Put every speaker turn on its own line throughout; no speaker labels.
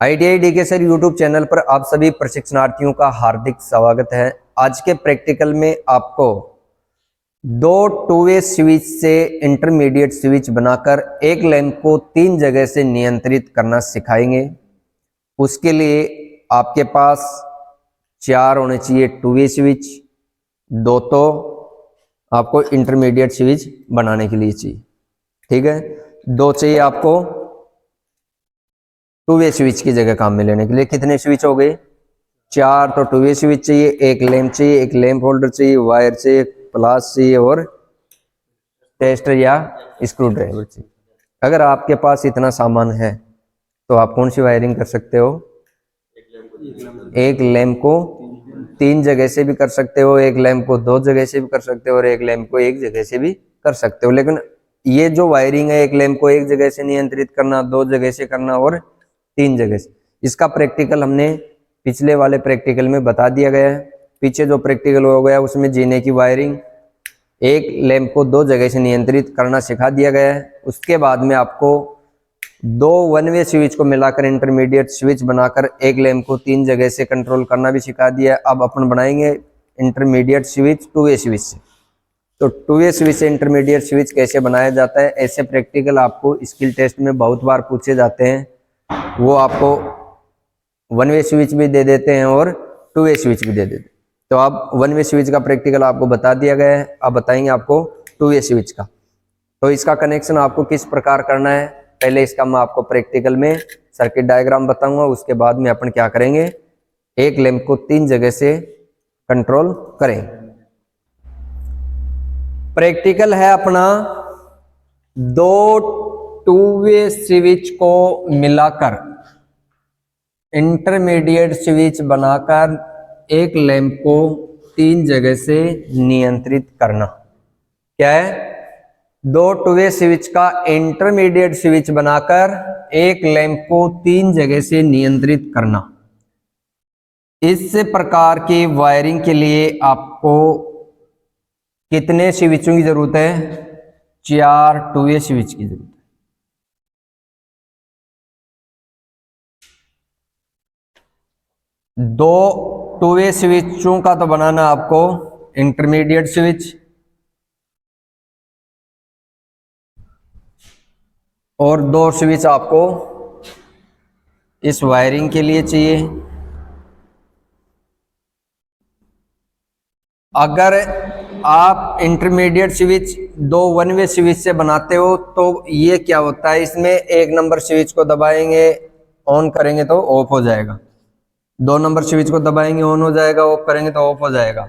ITI DK sir YouTube channel पर आप सभी प्रशिक्षणार्थियों का हार्दिक स्वागत है। आज के प्रैक्टिकल में आपको दो टू वे स्विच से इंटरमीडिएट स्विच बनाकर एक लैंप को 3 जगह से नियंत्रित करना सिखाएंगे। उसके लिए आपके पास 4 होने चाहिए टू वे स्विच, 2 तो आपको इंटरमीडिएट स्विच बनाने के लिए चाहिए। ठीक है, 2 चाहिए आपको टू वे स्विच की जगह काम में लेने के लिए। कितने स्विच हो गए? 4 तो टू वे स्विच चाहिए, एक लैंप चाहिए, एक लैंप होल्डर चाहिए, वायर चाहिए, प्लास चाहिए और टेस्टर या स्क्रू ड्राइवर चाहिए। अगर आपके पास इतना सामान है तो आप कौन सी वायरिंग कर सकते हो? एक लैंप को 3 जगह से भी कर सकते हो, एक लैंप को 2 जगह से भी कर सकते हो और एक लैंप को 1 जगह से भी कर सकते हो। लेकिन ये जो वायरिंग है, एक लैंप को 1 जगह से नियंत्रित करना, 2 जगह से करना और 3 जगह से, इसका प्रैक्टिकल हमने पिछले वाले प्रैक्टिकल में बता दिया गया है। पीछे जो प्रैक्टिकल हो गया उसमें जीने की वायरिंग, एक लैंप को 2 जगह से नियंत्रित करना सिखा दिया गया है। उसके बाद में आपको 2 वन वे स्विच को मिलाकर इंटरमीडिएट स्विच बनाकर एक लैंप को 3 जगह से कंट्रोल करना भी सिखा दिया है। अब अपन बनाएंगे intermediate switch two way switch से। तो टू वे स्विच से इंटरमीडिएट स्विच कैसे बनाया जाता है, ऐसे प्रैक्टिकल आपको स्किल टेस्ट में बहुत बार पूछे जाते हैं। वो आपको वन वे स्विच भी दे देते हैं और टू वे स्विच भी दे देते हैं। तो अब वन वे स्विच का प्रैक्टिकल आपको बता दिया गया है, अब बताएंगे आपको टू वे स्विच का। तो इसका कनेक्शन आपको किस प्रकार करना है, पहले इसका मैं आपको प्रैक्टिकल में सर्किट डायग्राम बताऊंगा। उसके बाद में अपन क्या करेंगे, एक लैंप को 3 जगह से कंट्रोल करें। प्रैक्टिकल है अपना 2 टू वे स्विच को मिलाकर इंटरमीडिएट स्विच बनाकर एक लैंप को 3 जगह से नियंत्रित करना। क्या है? 2 टू वे स्विच का इंटरमीडिएट स्विच बनाकर एक लैंप को 3 जगह से नियंत्रित करना। इस प्रकार की वायरिंग के लिए आपको कितने स्विचों की जरूरत है? 4 टू वे स्विच की जरूरत है। दो टू वे स्विचों का तो बनाना आपको इंटरमीडिएट स्विच, और 2 स्विच आपको इस वायरिंग के लिए चाहिए। अगर आप intermediate switch 2 one way switch से बनाते हो तो ये क्या होता है, इसमें 1 नंबर स्विच को दबाएंगे ऑन करेंगे तो ऑफ हो जाएगा, 2 नंबर स्विच को दबाएंगे ऑन हो जाएगा, ऑफ करेंगे तो ऑफ हो जाएगा,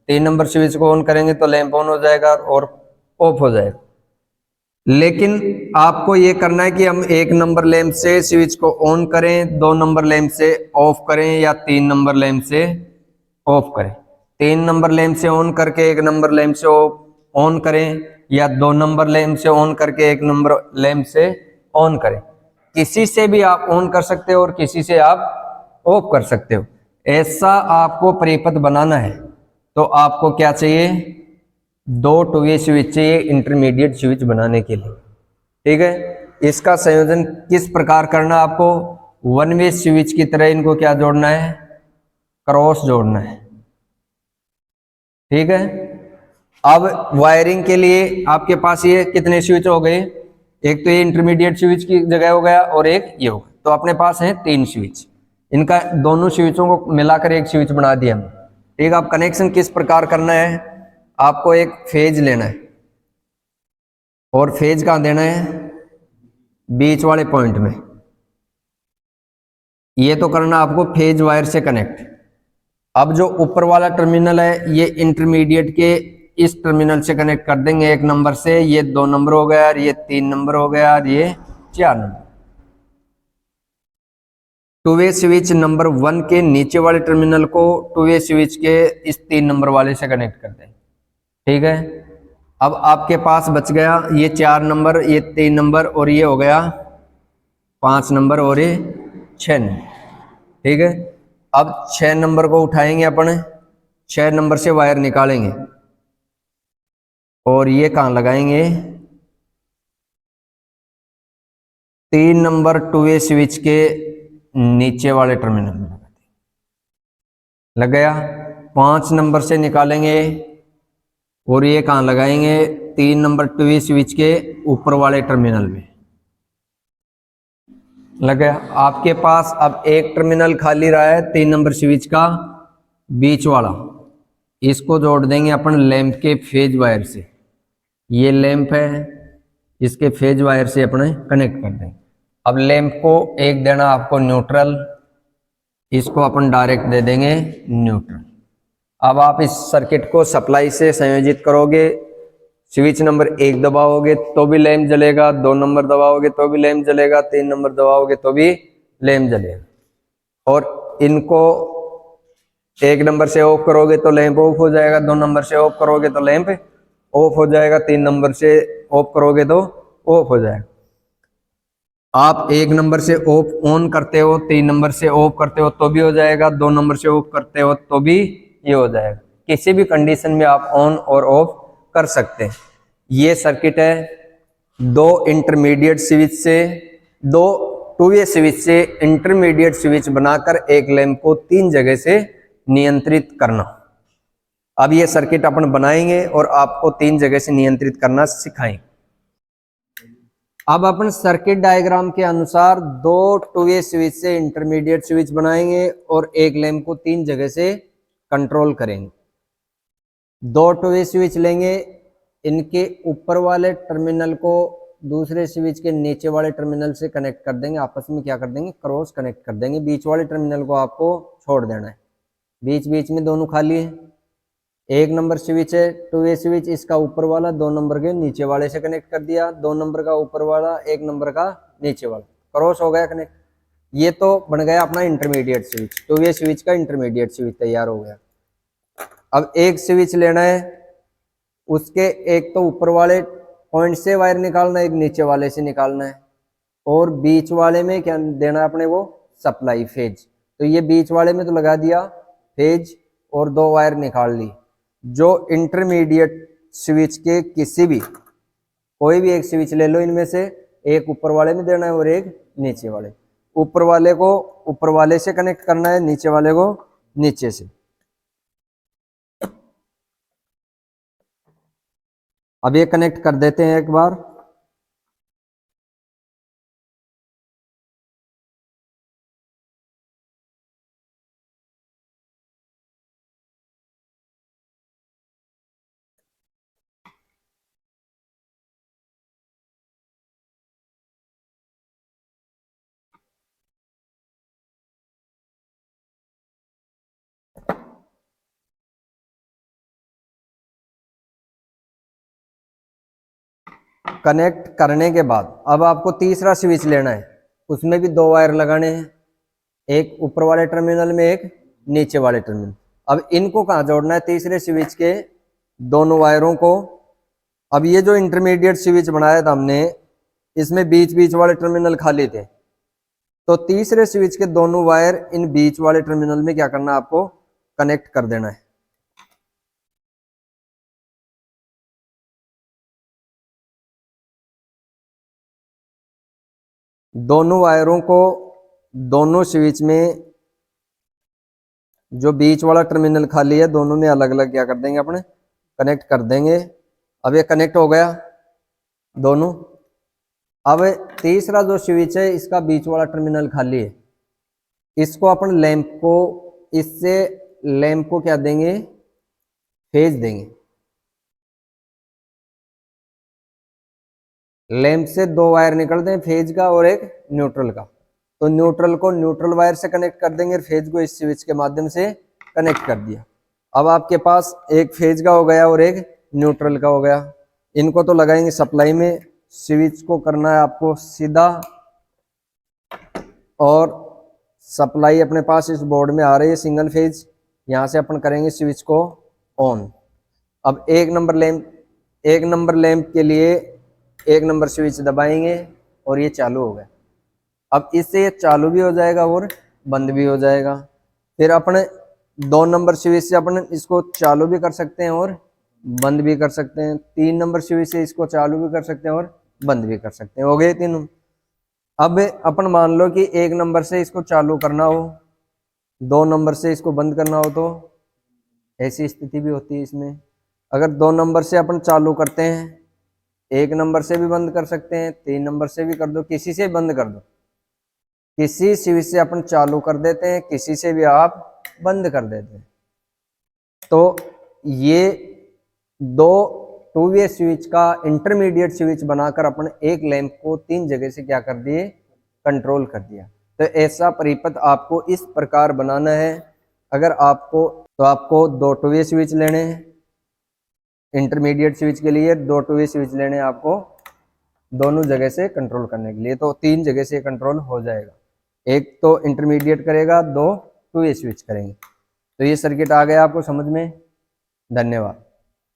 3 नंबर स्विच को ऑन करेंगे तो लैंप ऑन हो जाएगा और ऑफ हो जाएगा। लेकिन आपको ये करना है कि हम 1 नंबर लैंप से स्विच को ऑन करें, 2 नंबर लैंप से ऑफ करें या 3 नंबर लैंप से ऑफ करें। 3 नंबर लैंप से ऑन करके 1 नंबर लैंप से ऑन करें या 2 नंबर लैंप से ऑन करके 1 नंबर लैंप से ऑन करें। किसी से भी आप ऑन कर सकते हो और किसी से आप ऑफ कर सकते हो। ऐसा आपको परिपथ बनाना है तो आपको क्या चाहिए? 2 टू वे स्विच चाहिए इंटरमीडिएट स्विच बनाने के लिए। ठीक है, इसका संयोजन किस प्रकार करना, आपको वन वे स्विच की तरह इनको क्या जोड़ना है? क्रॉस जोड़ना है। ठीक है, अब वायरिंग के लिए आपके पास ये कितने स्विच हो गए? एक तो ये इंटरमीडिएट स्विच की जगह हो गया और एक ये हो गया, तो अपने पास है 3 स्विच। इनका दोनों स्विचों को मिलाकर एक स्विच बना दिया हमने। ठीक है, अब कनेक्शन किस प्रकार करना है, आपको एक फेज लेना है और फेज कहाँ देना है? बीच वाले पॉइंट में। ये तो करना आपको फेज वायर से कनेक्ट। अब जो ऊपर वाला टर्मिनल है ये इंटरमीडिएट के इस टर्मिनल से कनेक्ट कर देंगे 1 नंबर से, ये 2 नंबर हो गया और ये 3 नंबर हो गया और ये 4 number. Two way switch number 1 के नीचे वाले टर्मिनल को टू वे स्विच के इस 3 नंबर वाले से कनेक्ट कर दें। ठीक है, अब आपके पास बच गया ये 4 नंबर, ये 3 नंबर और ये हो गया 5 नंबर और ये 6 नंबर। ठीक है, अब 6 नंबर को उठाएंगे अपन, 6 नंबर से वायर निकालेंगे और ये कहाँ लगाएंगे? 3 नंबर टू वे स्विच के नीचे वाले टर्मिनल में लगा देंगे। लग गया। 5 नंबर से निकालेंगे और ये कहाँ लगाएंगे? 3 नंबर टीवी स्विच के ऊपर वाले टर्मिनल में। लग गया। आपके पास अब एक टर्मिनल खाली रहा है 3 नंबर स्विच का बीच वाला, इसको जोड़ देंगे अपन लैंप के फेज वायर से। ये लैंप है, इसके फेज वायर से अपने कनेक्ट कर देंगे। अब लैंप को एक देना आपको न्यूट्रल, इसको अपन डायरेक्ट दे देंगे न्यूट्रल। अब आप इस सर्किट को सप्लाई से संयोजित करोगे। स्विच नंबर 1 दबाओगे तो भी लैंप जलेगा, 2 नंबर दबाओगे तो भी लैंप जलेगा, 3 नंबर दबाओगे तो भी लैंप जलेगा। और इनको 1 नंबर से ऑफ करोगे तो लैंप ऑफ हो जाएगा, 2 नंबर से ऑफ करोगे तो लैंप ऑफ हो जाएगा, 3 नंबर से ऑफ करोगे तो ऑफ हो जाएगा। आप 1 नंबर से ऑफ ऑन करते हो, 3 नंबर से ऑफ करते हो तो भी हो जाएगा, 2 नंबर से ऑफ करते हो तो भी ये हो जाएगा। किसी भी कंडीशन में आप ऑन और ऑफ कर सकते हैं। ये सर्किट है 2 इंटरमीडिएट स्विच से, 2 टू वे स्विच से इंटरमीडिएट स्विच बनाकर एक लैंप को 3 जगह से नियंत्रित करना। अब ये सर्किट अपन बनाएंगे और आपको 3 जगह से नियंत्रित करना सिखाएंगे। अब अपन सर्किट डायग्राम के अनुसार 2 टू वे स्विच से इंटरमीडिएट स्विच बनाएंगे और एक लैंप को 3 जगह से कंट्रोल करेंगे। 2 टू वे स्विच लेंगे, इनके ऊपर वाले टर्मिनल को दूसरे स्विच के नीचे वाले टर्मिनल से कनेक्ट कर देंगे। आपस में क्या कर देंगे? क्रॉस कनेक्ट कर देंगे। बीच वाले टर्मिनल को आपको छोड़ देना है, बीच बीच में दोनों खाली है। 1 नंबर स्विच है टू वे स्विच, इसका ऊपर वाला 2 नंबर के नीचे वाले से कनेक्ट कर दिया, 2 नंबर का ऊपर वाला 1 नंबर का नीचे वाला, क्रॉस हो गया कनेक्ट। ये तो बन गया अपना intermediate switch, two way switch का इंटरमीडिएट स्विच तैयार हो गया। अब एक स्विच लेना है, उसके एक तो ऊपर वाले पॉइंट से वायर निकालना है, एक नीचे वाले से निकालना है, और बीच वाले में क्या देना है अपने को? Supply phase. तो ये बीच वाले में तो लगा दिया फेज और 2 वायर निकाल ली। जो इंटरमीडिएट स्विच के किसी भी कोई भी एक स्विच ले लो, इनमें से एक ऊपर वाले में देना है और एक नीचे वाले। ऊपर वाले को ऊपर वाले से कनेक्ट करना है, नीचे वाले को नीचे से। अब ये कनेक्ट कर देते हैं एक बार। कनेक्ट करने के बाद अब आपको तीसरा स्विच लेना है, उसमें भी 2 वायर लगाने हैं, एक ऊपर वाले टर्मिनल में, एक नीचे वाले टर्मिनल। अब इनको कहाँ जोड़ना है? तीसरे स्विच के दोनों वायरों को। अब ये जो इंटरमीडिएट स्विच बनाया था हमने, इसमें बीच बीच वाले टर्मिनल खाली थे, तो तीसरे स्विच के दोनों वायर इन बीच वाले टर्मिनल में क्या करना है? आपको कनेक्ट कर देना है। दोनों वायरों को दोनों स्विच में जो बीच वाला टर्मिनल खाली है, दोनों में अलग अलग क्या कर देंगे? अपने कनेक्ट कर देंगे। अब ये कनेक्ट हो गया दोनों। अब तीसरा जो स्विच है, इसका बीच वाला टर्मिनल खाली है, इसको अपन लैंप को, इससे लैंप को क्या देंगे? फेज देंगे। लैंप से 2 वायर निकलते हैं, फेज का और एक न्यूट्रल का। तो न्यूट्रल को न्यूट्रल वायर से कनेक्ट कर देंगे, फेज को इस स्विच के माध्यम से कनेक्ट कर दिया। अब आपके पास एक फेज का हो गया और एक न्यूट्रल का हो गया। इनको तो लगाएंगे सप्लाई में, स्विच को करना है आपको सीधा, और सप्लाई अपने पास इस बोर्ड में आ रही है सिंगल फेज, यहाँ से अपन करेंगे स्विच को ऑन। अब 1 नंबर लैंप के लिए 1 नंबर स्विच दबाएंगे और ये चालू हो गया। अब इससे ये चालू भी हो जाएगा और बंद भी हो जाएगा। फिर अपने 2 नंबर स्विच से अपन इसको चालू भी कर सकते हैं और बंद भी कर सकते हैं। 3 नंबर स्विच से इसको चालू भी कर सकते हैं और बंद भी कर सकते हैं। हो गए तीनों। अब अपन मान लो कि 1 नंबर से इसको चालू करना हो, 2 नंबर से इसको बंद करना हो, तो ऐसी स्थिति भी होती है इसमें। अगर 2 नंबर से अपन चालू करते हैं, 1 नंबर से भी बंद कर सकते हैं, 3 नंबर से भी कर दो, किसी से बंद कर दो, किसी स्विच से अपन चालू कर देते हैं, किसी से भी आप बंद कर देते हैं। तो ये 2 टू वे स्विच का इंटरमीडिएट स्विच बनाकर अपन एक लैंप को 3 जगह से क्या कर दिए, कंट्रोल कर दिया। तो ऐसा परिपथ आपको इस प्रकार बनाना है। अगर आपको तो आपको 2 टू वे स्विच लेने हैं, इंटरमीडिएट स्विच के लिए 2 टू वे स्विच लेने हैं आपको दोनों जगह से कंट्रोल करने के लिए, तो 3 जगह से कंट्रोल हो जाएगा। एक तो इंटरमीडिएट करेगा, 2 टू वे स्विच करेंगे। तो ये सर्किट आ गया आपको समझ में। धन्यवाद।